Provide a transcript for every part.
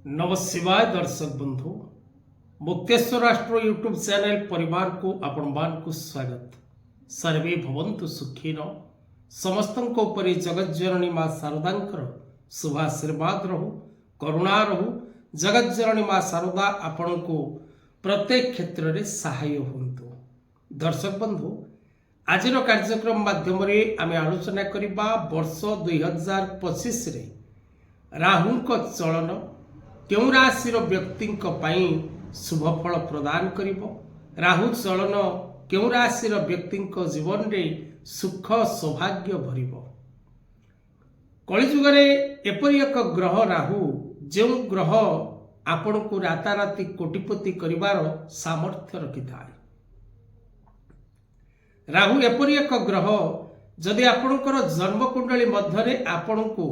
नम शिवाय दर्शक बंधु मुक्तेश्वर राष्ट्र यूट्यूब चैनल परिवार को आपण को स्वागत। सर्वे भवन्तु सुखीन समस्त जगत जननी माँ शारदांकर शुभाशीर्वाद रहू करुणा रहू। जगत जननी माँ शारदा आपण को प्रत्येक क्षेत्र में सहाय होंतु। दर्शक बंधु आज कार्यक्रम माध्यम आम आलोचना करबा वर्ष 2025 रे राहु चलन क्यों राशि व्यक्ति शुभ फल प्रदान करिबो। राहु चलन क्यों राशि व्यक्ति जीवन में सुख सौभाग्य भरिबो। कलिजुग एपरी एक ग्रह राहु जो ग्रह आपण को राताराति कोटिपति करिवार सामर्थ्य रखि थाए। राहु एपरी एक ग्रह जदि आपणकर जन्मकुंडली मध्यरे आपण को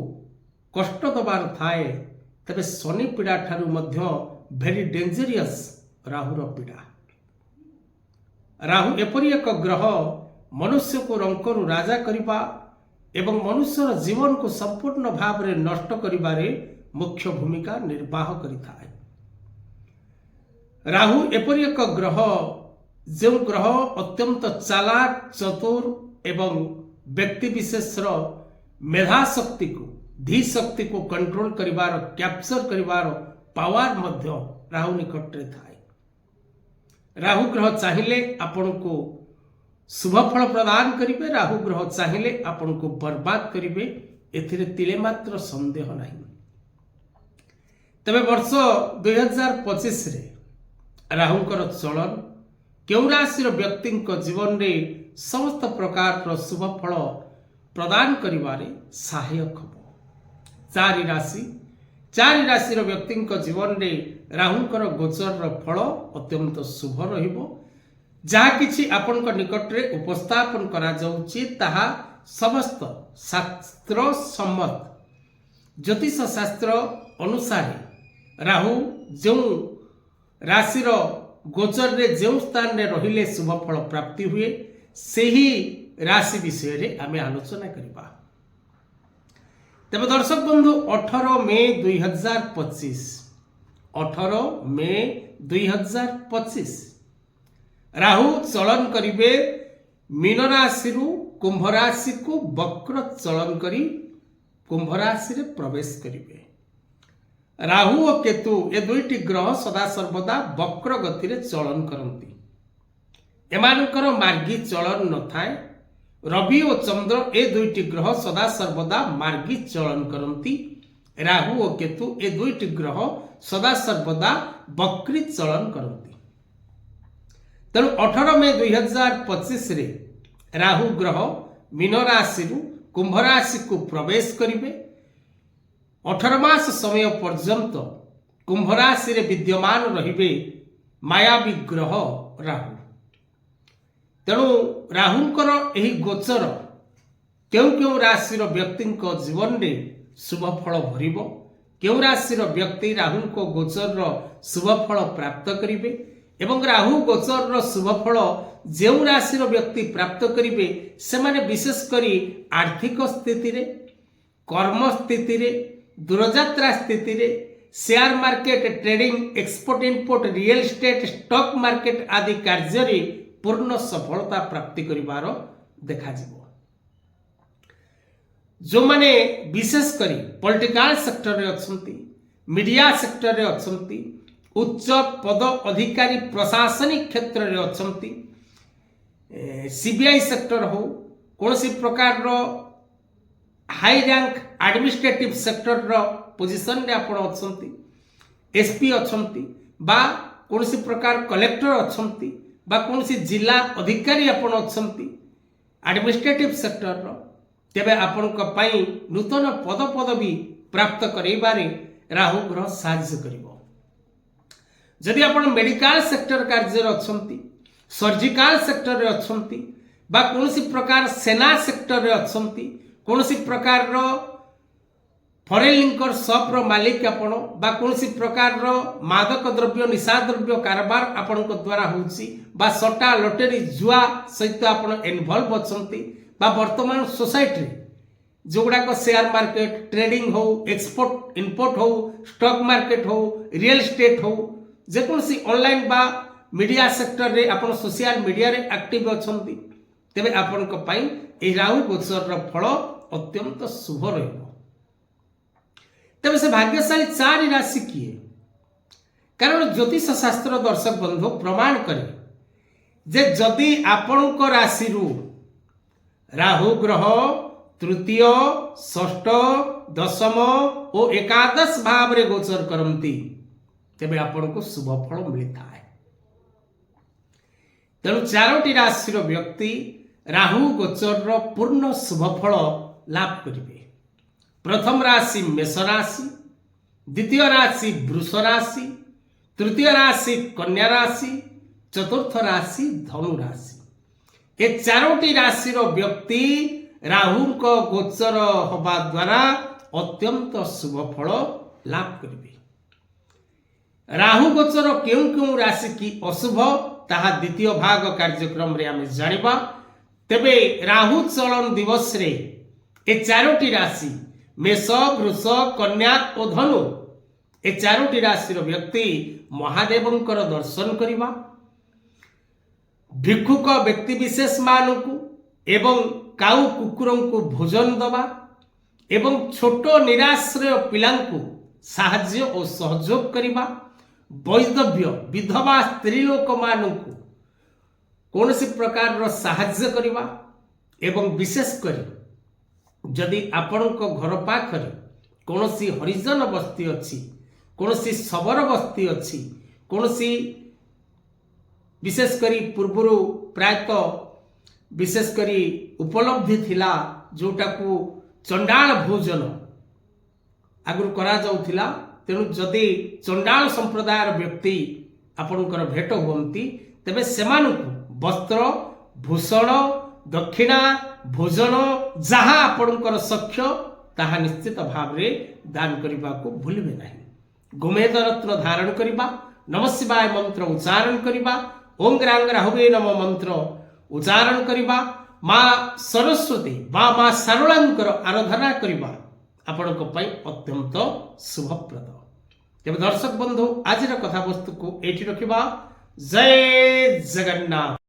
कष्ट दबार थाए तबे शनि पीड़ा ठारू मध्य भेरी डेंजरियस राहुर पीड़ा। राहु एपरी एक ग्रह मनुष्य को रंकरु राजा करिबा एवं मनुष्यर जीवन को संपूर्ण भाव में नष्ट करिबारे मुख्य भूमिका निर्वाह करिथाए। राहु एपरी एक ग्रह जो ग्रह अत्यंत चालाक चतुर एवं व्यक्ति विशेषर मेधा शक्ति को धी शक्ति को कंट्रोल करिवार कैप्चर करिवार पावर मध्य राहु निकट रे थाए। राहु ग्रह चाहिए आपण को शुभ फल प्रदान करिवे, राहु ग्रह चाहिए आपण को बर्बाद करिवे, एथिरे तिले मात्र संदेह नहीं। तबे वर्ष 2025 रे राहुंकर चलन क्यों राशि व्यक्ति जीवन में समस्त प्रकार शुभ फल प्रदान करिवारे सहायक हबो। चारि राशि व्यक्ति जीवन में राहुंकर गोचर फल अत्यंत शुभ रहिबो। जहा किछि आपनक निकट रे उपस्थापन करा जाउछि ताहा समस्त शास्त्र सम्मत ज्योतिष शास्त्र अनुसार राहु जो राशि गोचर रे जो स्थान रे रहिले शुभ फल प्राप्ति हुए सेही राशि विषय रे आमे आलोचना करिबा। तब दर्शक बंधु 18 मई 2025 राहु चलन करिवे मीन राशि कुंभ राशि को वक्र चलन करी कुंभ राशि रे प्रवेश करिवे। राहु और केतु ए दुईटी ग्रह सदा सर्वदा वक्र गति रे चलन करंती। एमानकर मार्गी चलन न थाए। रवि और चंद्र ए दुईटी ग्रह सदा सर्वदा मार्गी चलन करंती। राहु और केतु ए दुईटी ग्रह सदा सर्वदा वक्री चलन करंती। तेणु 18 मई 2025 रे राहु ग्रह मीन राशि कुंभ राशि को प्रवेश करिवे। 18 मास समय पर्यंत कुंभ राशि रे विद्यमान रहिबे मायावी ग्रह राहु। तेणु राहुंकर एही गोचर क्यों राशि व्यक्ति जीवन में शुभ फल भरिबो। क्यों राशि व्यक्ति राहु को गोचर शुभ फल प्राप्त करिवे एवं राहु गोचर शुभ फल जो राशि व्यक्ति प्राप्त करिवे से माने विशेष करी आर्थिक स्थिति रे, कर्म स्थिति रे, दूरयात्रा स्थिति रे, share market trading, export import, real estate, stock market आदि कार्य रे पूर्ण सफलता प्राप्ति करिवार देखा जिवो। जो माने विशेष करी पॉलिटिकल सेक्टर रे अछंती, मीडिया सेक्टर रे अछंती, उच्च पद अधिकारी प्रशासनिक क्षेत्र रे अछंती, सीबीआई सेक्टर हो, कोनसी प्रकार रो हाई रैंक एडमिनिस्ट्रेटिव सेक्टर रो पोजीशन रे आपण अछंती, एसपी अछंती बा कोनसी प्रकार कलेक्टर अछंती बा कोनसी जिला अधिकारी आपण अछंती एडमिनिस्ट्रेटिव सेक्टर रो, तेबे आपण को पई नूतन पद पदवी प्राप्त करेबारे राहु ग्रह साहाय्य करिवो। जदि आपण मेडिकल सेक्टर कार्य अछंती, सर्जिकल सेक्टर रे अछंती बा कोनसी प्रकार सेना सेक्टर रे अछंती, कोनसी प्रकार रो फॉरेन लिंकर शॉप रो मालिक आपण बा कोनसी प्रकार रो मादक द्रव्य निशा द्रव्य कारोबार आपण को द्वारा होउची बा सट्टा लॉटरी जुआ सहित आपण इन्वॉल्व अछंती बा वर्तमान सोसाइटी जोगुड़ाक शेयर मार्केट ट्रेडिंग हो एक्सपोर्ट इम्पोर्ट हो स्टॉक मार्केट हो रियल एस्टेट हो जेकोसी ऑनलाइन बा मीडिया सेक्टर रे आपण सोशल मीडिया रे एक्टिव अछंती तेबे आपण को पई ए राहु गोचर रो फल अत्यंत शुभ रहबो। तेबे से भाग्यशाली 4 राशि किए कारण ज्योतिष शास्त्र दर्शक बंधु प्रमाण करे जे जदि आपण को राशि रु राहु ग्रह तृतीय षष्ठ दशम और एकादश भाव रे गोचर करती तेबे आपण को शुभ फल मिलता है। तेणु 4टी राशि व्यक्ति राहु गोचर रो पूर्ण शुभ फल लाभ करिवे। प्रथम राशि मेष राशि, द्वितीय राशि वृष राशि, तृतीय राशि कन्या राशि, चतुर्थ राशि धनु राशि। ये 4टी राशि व्यक्ति राहु को गोचर होबा द्वारा अत्यंत शुभ फल लाभ करिवे। राहु गोचर क्यों क्यों राशि की अशुभ ताहा द्वितीय भाग कार्यक्रम रे आमे जानिबा। तेबे राहु चलन दिवस रे ए 4टी राशि मेष वृष कन्या और धनु ए 4टी राशि व्यक्ति महादेवंकर दर्शन करिबा, भिक्षुक व्यक्ति विशेष मानकु एवं काउ कुकुरं को भोजन दबा एवं छोट निराश्रय पिलांकु साहाଯ୍ୟ और सहयोग करिबा, वैधव्य विधवा स्त्री लोक मानकु कौन सी प्रकार रो साहाଯ୍ୟ करिबा एवं विशेष करी जदि आपण को घर पाखरे कौन सी हरिजन बस्ती अच्छी कौन सी शबर बस्ती अच्छी कौन सी विशेष करी पूर्वरु प्रायतः विशेष करी उपलब्धि थिला जोटा को चंडाल भोजन आगु करा जाउथिला। तेणु जदि चंडाल संप्रदायर व्यक्ति आपणकर भेट हुअंती तेबे सेमानकु वस्त्र भूषण दक्षिणा भोजन जहाँ आपणकर सख्य ताहा निश्चित भाव रे दान करबा को भूलिबे नहीं। गोमेद रत्न धारण करबा, नमः शिवाय मंत्र उच्चारण करबा, ओम ग्रांग राहुवे नमः मंत्र उच्चारण करबा, माँ सरस्वती बा माँ सारलांकर आराधना करबा आपण को पई अत्यंत शुभप्रद। तेबे दर्शक बंधु आज कथा वस्तु को एठी रखिबा। जय जगन्नाथ।